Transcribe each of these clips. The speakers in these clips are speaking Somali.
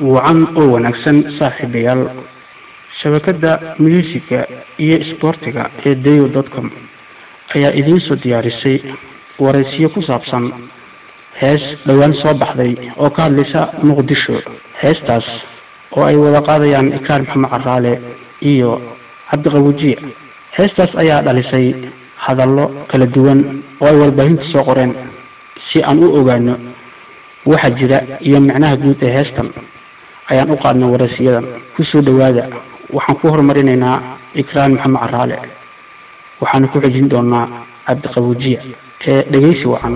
وعن ونكسن صاحبيال شبكة ميوزيكا iyo sportiga ee dayo.com ayaa idin soo diyaarisay waraysiyo ku saabsan hees dhawaan soo baxday oo ka hadlaysa Muqdisho. heestaas oo ay wada qaadayaan Ikraan Maxamed Caraale iyo Cabdi Qabuujiye. heestaas ayaa dhalisay hadallo kala duwan oo ay warbaahinta soo qoreen si aan u ogaano waxa jira iyo macnaha guud ee heestan. ayaan u qaadnay waraysiyadan ku soo dhawaada. waxaan ku hormarinaynaa Ikraan Maxamed Caraale, waxaan ku xijin doonaa Cabdi Qabuujiye ee dhageysi wacan.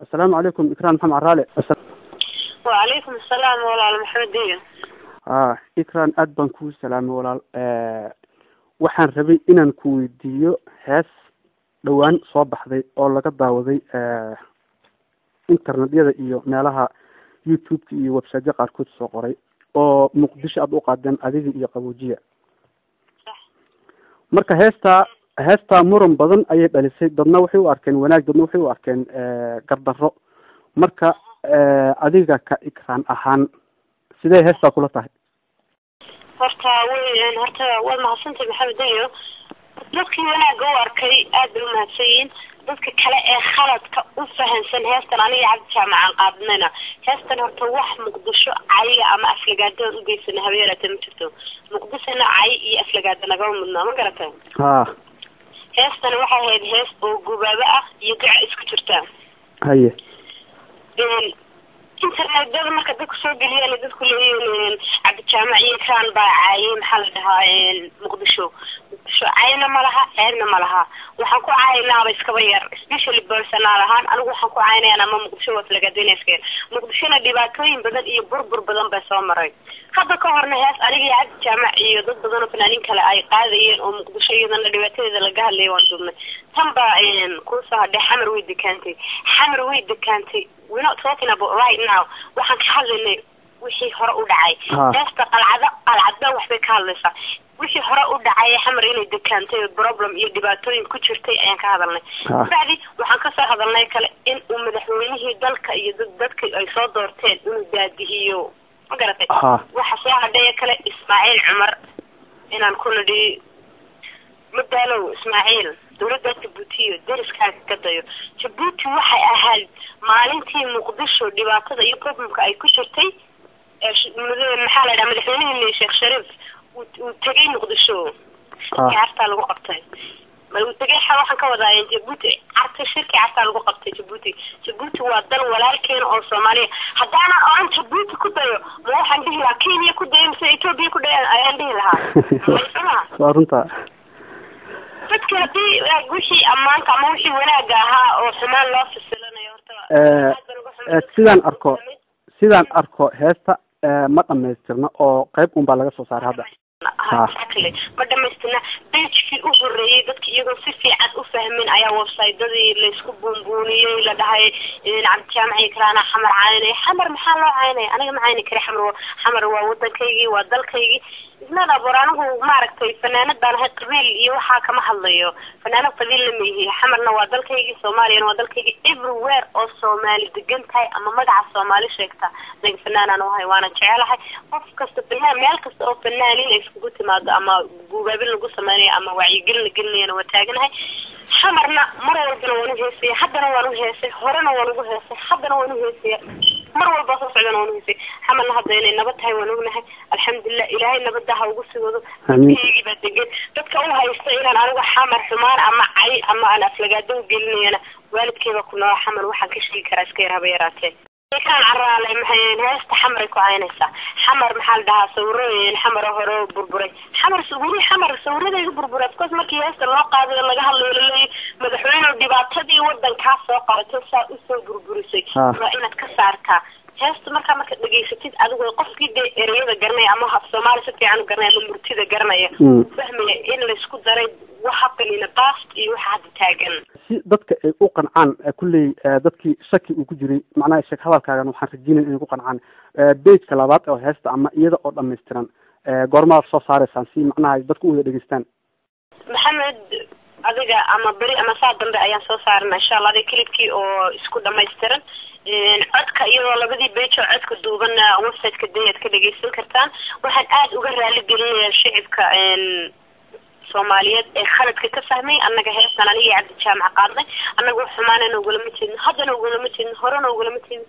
السلام عليكم إكرام محمد عرالي. وعليكم السلام ولا محمد ديو. إكرام أدبن كو السلام ولا waxaan rabay inaan ku weydiiyo hees dhawaan soo baxday oo laga daawaday internetyada iyo meelaha YouTube iyo website qaarkood soo qoray oo Muqdisho aad u qaadeen adiga iyo Qabuujiye. marka heesta muran badan ayay dhalisay, dadna waxay u arkeen wanaag, dadna waxay u arkeen gardarro. marka adiga ka Ikraan ahaan sidee heesta kula tahay? horta waa mahadsantahay maxamed dayo. dadkii wanaaga u arkay aad bay u mahadsanyihiin. dadka kale ee khaladka u fahansan heestan aniga Cabdi Jaamacan qaadnayna heestan horta wax Muqdisho cay ama aflagaado u geysan habeelata ma jirto. Muqdishona cay iyo aflagaado naga mudnaa ma garatay? heestan waxay ahayd hees oo gubaabo ah iyo gaca isku jirta. haye internetyada marka dadku soo geliyeen dadku leeyihiin Cabdi Jaamac iyo Ikraan baa caayay maxaa la dhahaa Muqdisho cayna ma laha, ceebna ma laha. waxaan ku caaynaa iskaba yar, especially personal ahaan anigu waxaan ku caaynaa ama Muqdisho waa aflagaadeenayska. Muqdishona dhibaatooyin badan iyo burbur badan bay soo maray. hadda ka horna hees aniga Cabdi Jaamac iyo dad badan oo fanaaniin kale ay qaadayeen oo Muqdisho iyadana dhibaatada laga hadlay waan duubnay. tan baa ku soo hadhay xamar way dekantay. we're not talking about right now. waxaan ka hadlaynay wixii hore u dhacay. heesta qalcada waxbay ka hadlaysaa wixii hore u dhacay xamar inay dekantay problem iyo dhibaatooyin ku jirtay ayaan ka hadalnay. bacdi waxaan ka soo hadalnay kale in uu madaxweynihii dalka iyo dadka ay soo doorteen inuu daadihiyo ma garatay. waxa soo hadhay kale Ismaaciil Cumar inaan ku nidhi madaalow Ismaaciil dowladda Djibouti dariska ka dayo. Djibouti waxay ahayd maalintii Muqdisho dhibaatada iyo problemka ay ku jirtay maxaa la dhahaa madaxweynihii Sheekh Shariif uu tagay Muqdisho carta lagu qabtay. uu tagay waxaan ka wadaa Djibouti shirki carta lagu qabtay. Djibouti waa dal walaalkeen oo Soomaaliya. haddaana aan Djibouti ku dayo ma waxaan dhihi lahaa Kenya ku dayo mise Ethiopia ku dayo ayaan dhihi lahaa. waa runta dadka hadii wixii ammaanka ama wixii wanaaga ahaa oo xumaan loo fasilanayo horta sidaan arko heesta ma dhamaystirna oo qayb un baa laga soo saaray hadda. ma dhamaystirna pagekii u horeeyay dadka iyagoo si fiican u fahmin ayaa website-dadii la isku buunbuuniyey la dhahay Cabdi Jaamac Ikraan xamar caynay. xamar maxaa loo caynay? aniga ma cayni kari. xamar waa waddankaygii, waa dalkaygii. isna dabor anigu maaragtay fanaanadan ahay qabiil iyo waxaa kama hadlayo. fanaanad qabiil lama yihi. xamarna waa dalkaygii, Soomaaliyana waa dalkaygii. everywhere oo Soomaali degan tahay ama magaca Soomaali sheegta aniga fanaanan u ahay waana jecelahay. qof kasta fanaan meel kasta oo fanaanin ay iskugu timaado ama guubaabin lagu sameynayo ama wacyigelin la gelinayana waa taaganahay. xamarna mar walbana waan u heesay, haddana waan u heesay, horena waan ugu heesay, haddana waan u heesay, mar walba soo socdana waan u heesay. xamarna hadda inay nabad tahay waan ognahay. alxamdulilah ilaahay nabadda ha ugu sii wado. dadkaygii baa degan. dadka u haysta inaan anigu xamar xumaan ama cay ama aan aflagaado u gelinayana waalidkeeda ku nool xamar waxaan ka sheegi karaa iska yar haba yaraatee. Ikraan Caraale maxay heesta xamar ku caynaysaa? xamar maxaa la dhahaa sawirooyin xamar hore burburay. xamar sawiradeeda burburay because markii heesta loo qaaday laga hadlayo leeyahay madaxweynuhu dhibaatadii waddankaas soo qabatay saa u soo burburisay. waa inaad ka saartaa heesta markaa marka dhegaysatid adigoo qofkii dee ereyada garanaya ama af soomaali si fiican u garanaya ama murtida garanaya fahmaya in laysku daray wax happen in the past iyo waxa hadda taagan si dadka ay u qancaan kulley dadkii shaki uu ku jiray macnaha sheeg hadalkaagan waxaan rajeynayaa inay ku qancaan page-ka labaad oo heesta ama iyada oo dhammaystiran goormaa soo saaraysaan si macnaha dadku u wada dhegaystaan maxamed adiga ama beri ama saa dambe ayaan soo saarnaa insha allah adiga clipkii oo isku dhamaystiran codka iyadoo labadii page oo codka duuban website-ka dayaad ka dhegaysan kartaan waxaan aada uga raali gelinayaa shicibka soomaaliyeed ee khaladka ka fahmay annaga heestan aniga cabdi jaamac qaadnay annaga xumaanana ugulama jeedin haddana ugulama jeedin horena ugulama jeedin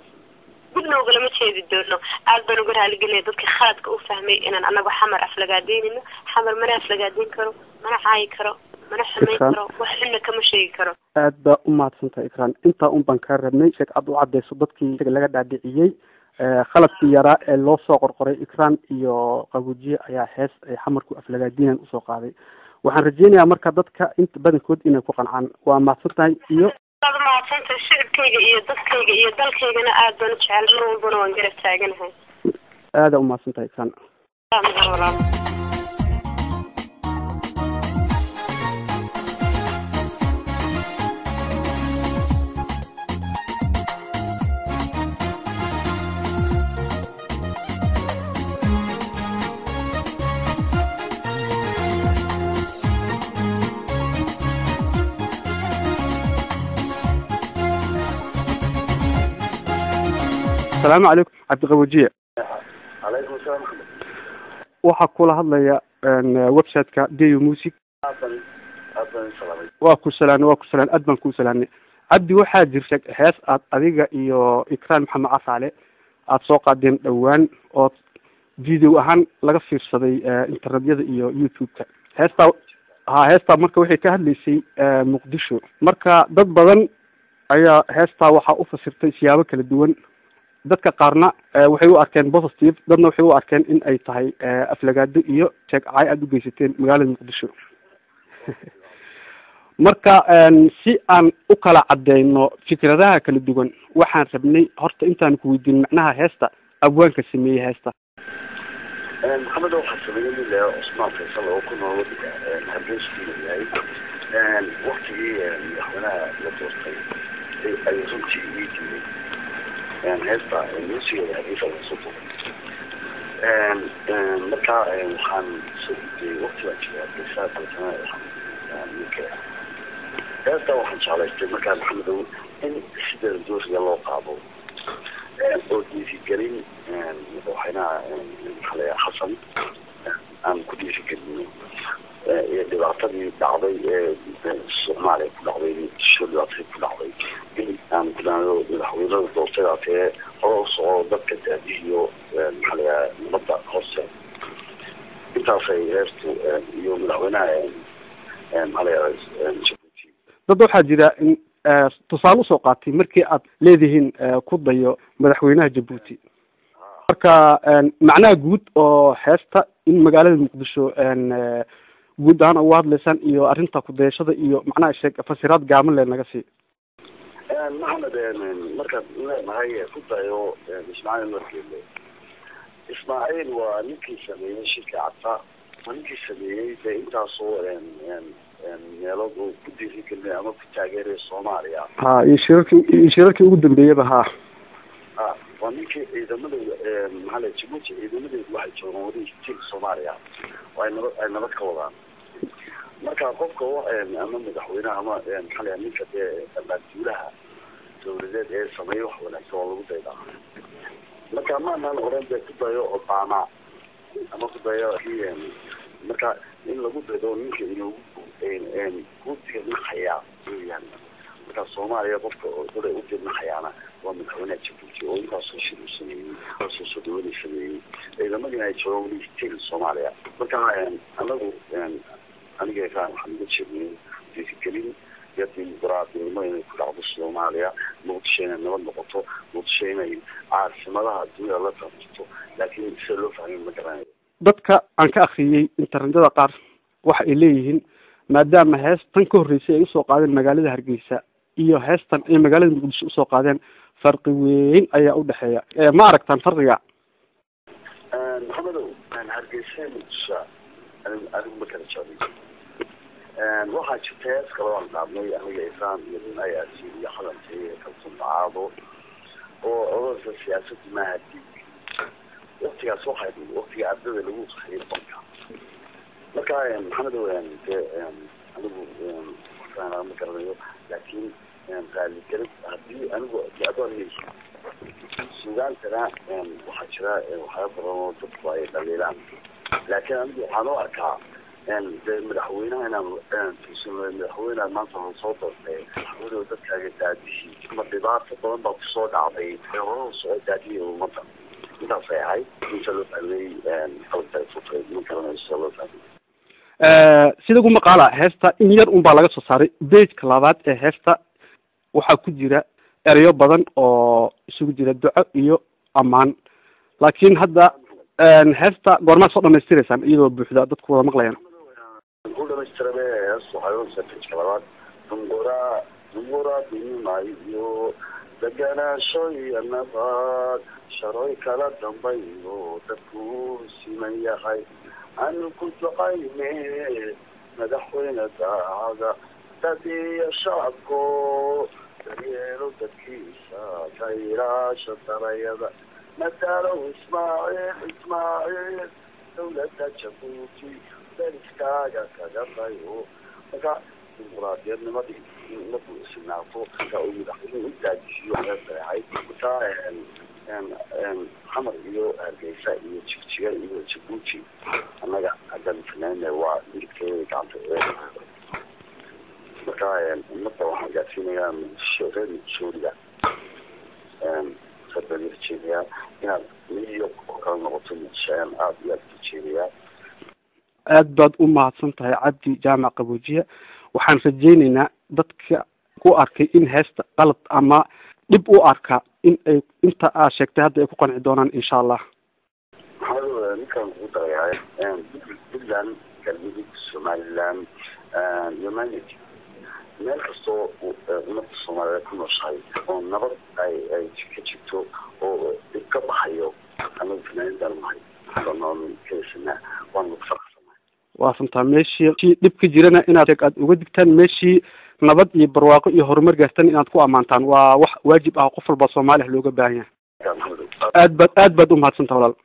dibna ugulama jeedi doono aad baan uga raali gelinaya dadka khaladka u fahmay inaan annagu xamar aflagaadeynino xamar mana aflagaadeyn karo mana caayi karo mana xumayn karo wax xunna kama sheegi karo aad baa u mahadsantahay ikraan intaa un baan kaa rabnay sheeg aad u cadeyso dadkii laga dhaadhiciyey khaladkii yaraa ee loo soo qorqoray ikraan iyo qabuujiye ayaa hees ay xamarku aflagaadiinan usoo qaaday waxaan rajeynayaa marka dadka inta badankood inay ku qancaan waa mahadsantahay iyo aad mahadsantahay shicibkayga iyo dadkayga iyo dalkaygana aad baan u jecel mar walbana waan garab taaganahay aada u mahadsantahay ikraan السلام عليكم عبد القوجية. عليكم السلام. waxaa kula hadlaya website-ka Dayo Music. waa ku salaan aad baan ku salaanay cabdi waxaa jirta hees aad adiga iyo ikraan maxamed cafaale aad soo qaadeen dhawaan oo video ahaan laga fiirsaday internetyada iyo YouTube-ka heesta marka waxay ka hadlaysay muqdisho marka dad badan ayaa heesta waxaa u fasirtay siyaabo kala duwan dadka qaarna waxay u arkeen positive dadna waxay u arkeen in ay tahay aflagaado iyo sheeg caay aad u geysateen magaalada muqdisho marka si aan u kala cadeyno fikradaha kala duwan waxaan rabnay horta intaan ku weydiin macnaha heesta abwaanka sameeyey heesta maxamed waxaa sameeyey ilaa Usmaan Faysal oo ku nool hargeysa yahay waqtigii madaxweynaha la doortay ay runtii weydiiyey heesta musiga hargeysa la soo marka waxaan soo gudbiyey waqtiga jiraa heesta waxaan jeclaystay markaa maxamedow in sideeda doorsiga loo qaado oo dhiirigelin madaxweynaha maxalaya xasan aan ku dhiirigelino iyo dhibaatadii dhacday ee soomaaliya ku dhacday dhibaatadii ku dhacday in aan kudhaado madaxweynada doortadaatee hore u soco dadka daadihiyo maxalaya nabadda hoose intaasay heestu iyo madaxweynaha maxalaya dad waxaa jira in tusaale usoo qaatay markii aad leedihiin ku dayo madaxweynaha Djibouti marka macnaha guud oo heesta in magaalada muqdisho guud ahaan uga hadlaysaan iyo arrinta ku dayashada iyo macnaha sheeg fasiraad gaaban lee naga sii maxamed markaad leenahay ku dayo ismaaciil markeele ismaaciil waa ninkii sameeyey shirka cadta waa ninkii sameeyey dee intaasoo meelood oo ku dhiirigelin ama ku taageeray Soomaaliya iyo shirarkii ugu dambeeyaba waa ninkii ciidamada maxalay Djibouti ciidamada waxay joogaan wadi til Soomaaliya ay nabad ka wadaan marka qofka ama madaxweynaha ama maxalay ninka dawladaha dawladeed ee sameeyay wax wanaagsan oo lagu daydaa marka maanaan oran ku dayo Obama ama ku dayo marka in lagu daydo ninka inuu ku tirnaxaya marka Soomaaliya qofka oo u tirnaxayana waa madaxweynaha Djibouti oo intaasoo shir u sameeyey soo dhaweynayay ciidamadii ay joogaan til Soomaaliya marka anagu aniga waxaan uga jeednay dhiirigelin iyo dimuqraadnimo inay ku dhacdo Soomaaliya muqdisho inay nabad noqoto muqdisho inay caasimadaha adduunyada la tartanto laakiin si loo fahmin ma garanayo dadka aan ka akhriyey internetyada qaar waxa ay leeyihiin maadaama heestan ka horreysay ay usoo qaadeen magaalada Hargeysa iyo heestan ay magaalada Muqdisho usoo qaadeen farqi weyn ayaa u dhexeeya ma aragtaan farqiga maxamedow hargeysa muqdisho anigu ma kala jeclay waxaa jirta hees kale waan qaadnay aniga isaan iyo ayaasiin iyo xalantay kalsoon dacaado oo odaysa siyaasadda maaha diig waqtigaas waxay waqtiga ardada lagu qaxiyay banka marka maxamedow dee anigu waxaan ma garanayo laakiin qaaligelid haddii anigu adoon sugaantana waxaa jira waxyaaba badan oo dadku ay dhaliilaan laakiin anigu waxaan u arkaa dee madaxweynaha inaan tuusino madaxweyneha maanta la soo doortay weliba dadkaaga daadihii ama dhibaato badan baa kusoo dhacday horada soo daadiyay ummadda intaasay ahayd inta loo fahmay qalabta futay ma garanayo sida loo fahmay sida ugu maqaala heesta in yar un baa laga soo saaray bejka labaad ee heesta waxaa ku jira ereyo badan oo isugu jira duco iyo ammaan laakiin hadda heesta goormaa soo dhamaystiraysaan iyadoo buuxda dadku wada maqlayaan ku dhamaystirabe heesta waxay u bejka labaad dungura dinimayo deganaasho iyo nabad sharoy kala dambayo dadku siman yahay anu ku duqayne madaxweyne daacada dadiyo shacabko daryeelo dadkiisa ka ilaasha darayada matalow ismaaciil dawladda jabuuti dariskaaga kaga dayo marka dimuqraadiyadnimadii umadu isnaafo ka uu madaxweynuhu u daajisiyo waxay marka xamar iyo hargeysa iyo jigjiga iyo jabuuti annaga haddaan fanaanay waa midkeeda gacanta marka ummadda waxaan gaadsiinayaa reer suuriya sabaan rajeedayaa inaad miyo oo kala noqoto muqdishoaan aada iyo aada rajeedayaa aad baad u mahadsan tahay cabdi jaamac qaboojiye waxaan rajaynaynaa dadka ku arkay in heesta qalad ama dhib u arka in ay inta aad sheegtay hadda ay ku qanci doonaan insha allah maxaa ninkaan kugu darayaa puntland galmudug somaliland humanity meel kastoo ummadda soomaaliyeed ku nooshahay oo nabad ay ka jirto oo dhib ka baxayo anagu fanaanidan nahay kaysana waan ugu faraxsanahay waasantaa meeshii dhib ka jirana inaad aad uga digtaan meeshii nabad iyo barwaaqo iyo horumar gaartan inaad ku ammaantaan waa wax waajib ah qof walba soomaali ah looga baahan yahay aad baad umahadsantaha walaal